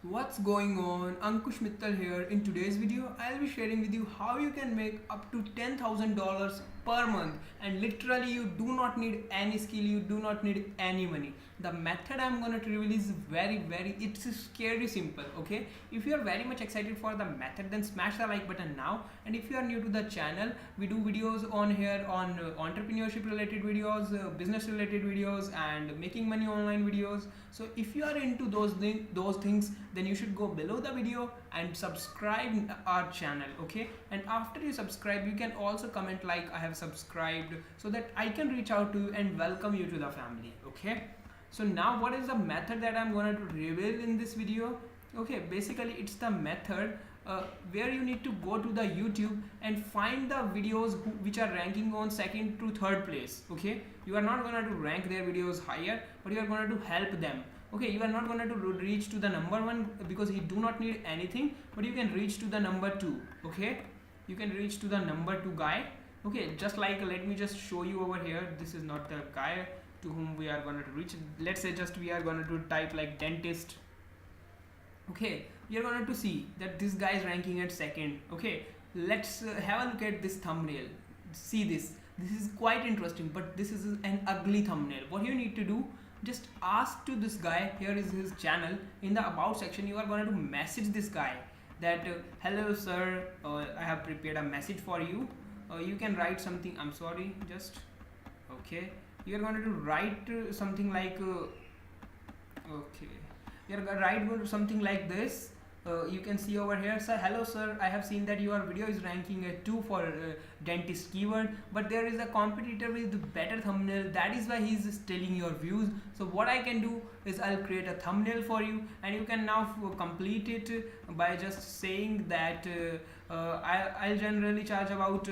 What's going on? Ankush Mittal here. In today's video, I'll be sharing with you how you can make up to $10,000 per month, and literally you do not need any skill, you do not need any money. The method I'm gonna reveal is it's scary simple. Okay, if you are very much excited for the method, then smash the like button now. And if you are new to the channel, we do videos on here on entrepreneurship related videos, business related videos, and making money online videos. So if you are into those things, then you should go below the video and subscribe our channel. Okay, and after you subscribe, you can also comment like I have subscribed, so that I can reach out to you and welcome you to the family. Okay, so now what is the method that I'm going to reveal in this video? Okay, basically it's the method where you need to go to the YouTube and find the videos which are ranking on second to third place. Okay, you are not going to rank their videos higher, but you are going to help them. Okay, you are not going to reach to the number one because you do not need anything, but you can reach to the number two. Okay, you can reach to the number two guy. Okay, just like, let me just show you over here. This is not the guy to whom we are going to reach. Let's say just we are going to type like dentist. Okay, we are going to see that this guy is ranking at second. Okay, let's have a look at this thumbnail. See this is quite interesting, but this is an ugly thumbnail. What you need to do, just ask to this guy. Here is his channel. In the about section, you are going to message this guy that hello sir, I have prepared a message for you. You can write something. I'm sorry, just okay. You are going to write something like okay, you are going to write something like this. You can see over here, sir, hello sir, I have seen that your video is ranking at 2 for dentist keyword, but there is a competitor with better thumbnail, that is why he is stealing your views. So what I can do is I'll create a thumbnail for you, and you can now complete it by just saying that I generally charge about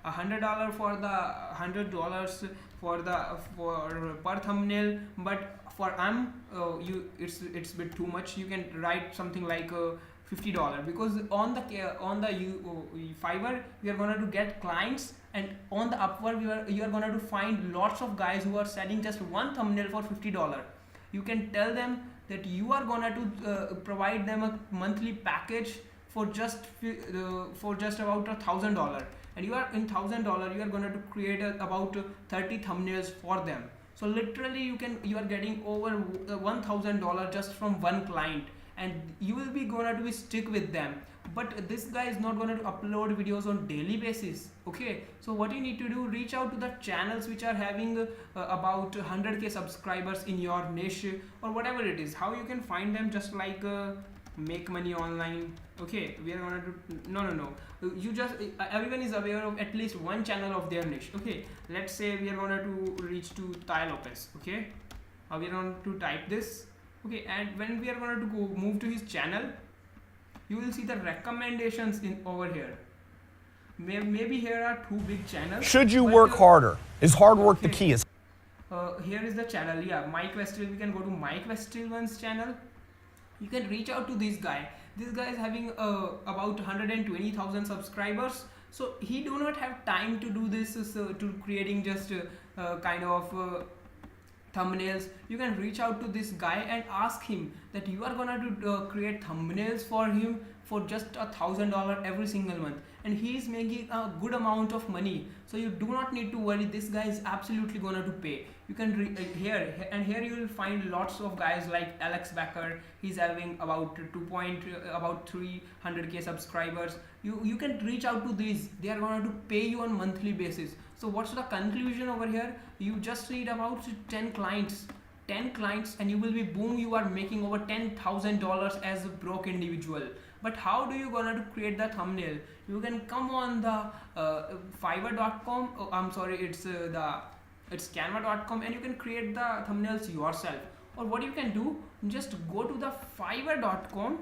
$100 for the $100 for per thumbnail, but for it's bit too much. You can write something like $50, because on the Fiverr we are going to get clients, and on the Upwork you are going to find lots of guys who are selling just one thumbnail for $50. You can tell them that you are going to provide them a monthly package for just about $1,000, and you are in $1,000 you are going to create about 30 thumbnails for them. So literally you are getting over $1,000 just from one client, and you will be gonna to stick with them. But this guy is not gonna upload videos on daily basis. Okay, so what you need to do, reach out to the channels which are having about 100k subscribers in your niche or whatever it is. How you can find them, just like make money online. Okay, we are gonna do no, you just everyone is aware of at least one channel of their niche. Okay, let's say we are gonna to reach to Tai Lopez. Okay, we are going to type this. Okay, and when we are going to go move to his channel, you will see the recommendations in over here. Maybe here are two big channels. Should you work harder? Is hard work the okay. key? Here is the channel. Yeah, Mike Westfield. We can go to Mike Westfield's channel. You can reach out to this guy. This guy is having about 120,000 subscribers. So he do not have time to do this, to creating just kind of thumbnails. You can reach out to this guy and ask him that you are gonna create thumbnails for him for just $1,000 every single month, and he is making a good amount of money. So you do not need to worry, this guy is absolutely gonna to pay. You can here you will find lots of guys like Alex Becker. He's having about about 300k subscribers. You can reach out to these. They are going to pay you on monthly basis. So what's the conclusion over here? You just need about 10 clients, and you will be boom, you are making over $10,000 as a broke individual. But how do you gonna to create the thumbnail? You can come on the fiverr.com. I'm sorry, it's canva.com, and you can create the thumbnails yourself. Or what you can do, just go to the fiverr.com.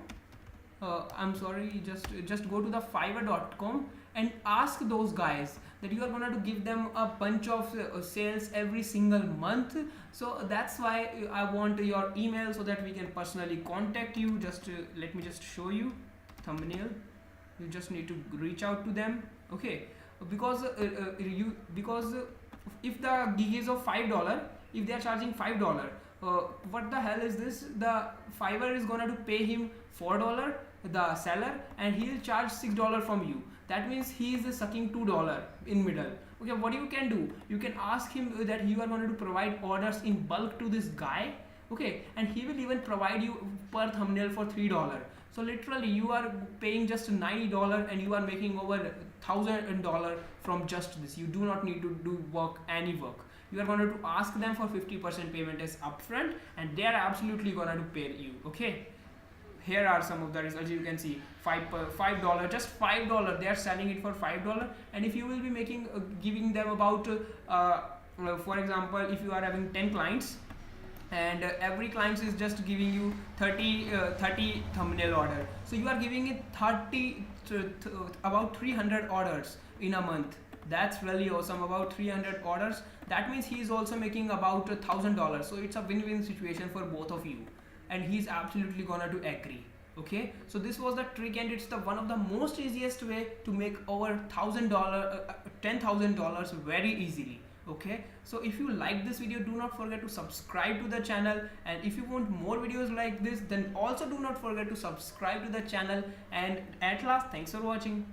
I'm sorry, just go to the fiverr.com and ask those guys that you are going to give them a bunch of sales every single month. So that's why I want your email, so that we can personally contact you. Just let me just show you thumbnail. You just need to reach out to them. Okay, because if the gig is of $5, if they are charging $5, what the hell is this? The Fiverr is gonna to pay him $4, the seller, and he'll charge $6 from you. That means he is sucking $2 in middle. Okay, what you can do, you can ask him that you are going to provide orders in bulk to this guy. Okay, and he will even provide you per thumbnail for $3. So literally you are paying just $90 and you are making over $1,000 from just this. You do not need to do any work. You are going to ask them for 50% payment as upfront, and they are absolutely going to pay you. Okay, here are some of the results. You can see $5, just $5. They are selling it for $5, and if you will be making giving them about for example, if you are having 10 clients and every client is just giving you 30 thumbnail order, so you are giving it about 300 orders in a month. That's really awesome. About 300 orders, that means he is also making about $1,000. So it's a win-win situation for both of you, and he's absolutely gonna to agree. Okay, so this was the trick, and it's the one of the most easiest way to make over $10,000 very easily. Okay, so if you like this video, do not forget to subscribe to the channel, and if you want more videos like this, then also do not forget to subscribe to the channel. And at last, thanks for watching.